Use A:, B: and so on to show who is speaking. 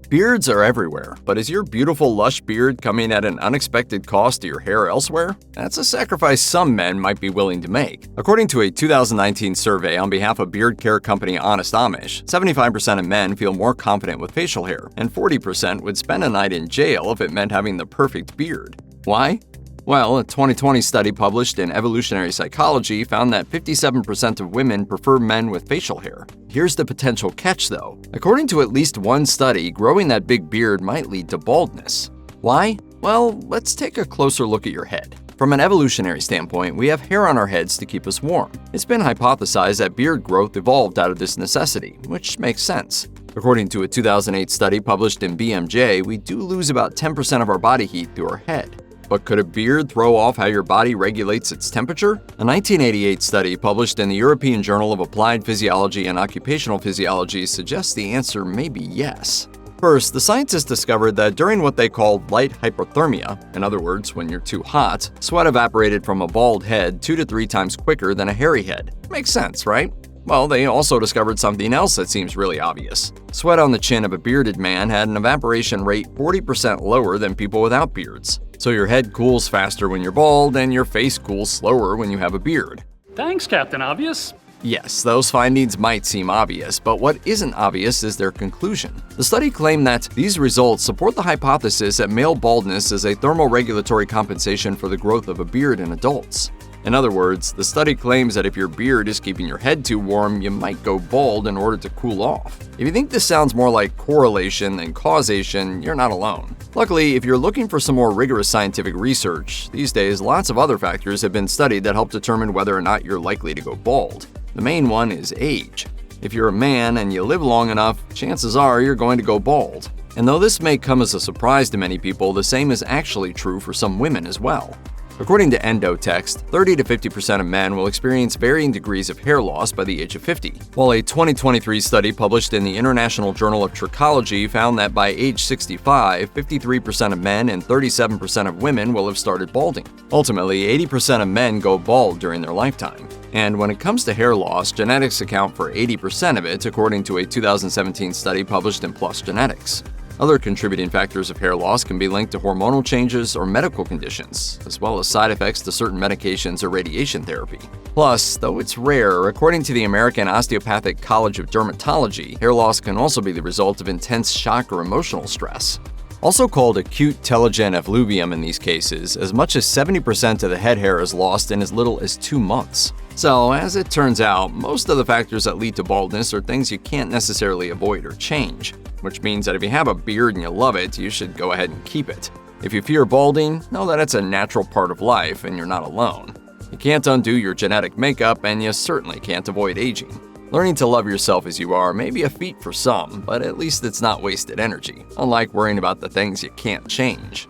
A: Beards are everywhere, but is your beautiful lush beard coming at an unexpected cost to your hair elsewhere? That's a sacrifice some men might be willing to make. According to a 2019 survey on behalf of beard care company Honest Amish, 75% of men feel more confident with facial hair, and 40% would spend a night in jail if it meant having the perfect beard. Why? Well, a 2020 study published in Evolutionary Psychology found that 57% of women prefer men with facial hair. Here's the potential catch, though. According to at least one study, growing that big beard might lead to baldness. Why? Well, let's take a closer look at your head. From an evolutionary standpoint, we have hair on our heads to keep us warm. It's been hypothesized that beard growth evolved out of this necessity, which makes sense. According to a 2008 study published in BMJ, we do lose about 10% of our body heat through our head. But could a beard throw off how your body regulates its temperature? A 1988 study published in the European Journal of Applied Physiology and Occupational Physiology suggests the answer may be yes. First, the scientists discovered that during what they called light hypothermia, in other words, when you're too hot, sweat evaporated from a bald head 2 to 3 times quicker than a hairy head. Makes sense, right? Well, they also discovered something else that seems really obvious. Sweat on the chin of a bearded man had an evaporation rate 40% lower than people without beards. So your head cools faster when you're bald, and your face cools slower when you have a beard.
B: Thanks, Captain Obvious.
A: Yes, those findings might seem obvious, but what isn't obvious is their conclusion. The study claimed that these results support the hypothesis that male baldness is a thermoregulatory compensation for the growth of a beard in adults. In other words, the study claims that if your beard is keeping your head too warm, you might go bald in order to cool off. If you think this sounds more like correlation than causation, you're not alone. Luckily, if you're looking for some more rigorous scientific research, these days lots of other factors have been studied that help determine whether or not you're likely to go bald. The main one is age. If you're a man and you live long enough, chances are you're going to go bald. And though this may come as a surprise to many people, the same is actually true for some women as well. According to Endotext, 30 to 50% of men will experience varying degrees of hair loss by the age of 50, while a 2023 study published in the International Journal of Trichology found that by age 65, 53% of men and 37% of women will have started balding. Ultimately, 80% of men go bald during their lifetime. And when it comes to hair loss, genetics account for 80% of it, according to a 2017 study published in PLOS Genetics. Other contributing factors of hair loss can be linked to hormonal changes or medical conditions, as well as side effects to certain medications or radiation therapy. Plus, though it's rare, according to the American Osteopathic College of Dermatology, hair loss can also be the result of intense shock or emotional stress. Also called acute telogen effluvium in these cases, as much as 70% of the head hair is lost in as little as 2 months. So, as it turns out, most of the factors that lead to baldness are things you can't necessarily avoid or change, which means that if you have a beard and you love it, you should go ahead and keep it. If you fear balding, know that it's a natural part of life and you're not alone. You can't undo your genetic makeup, and you certainly can't avoid aging. Learning to love yourself as you are may be a feat for some, but at least it's not wasted energy, unlike worrying about the things you can't change.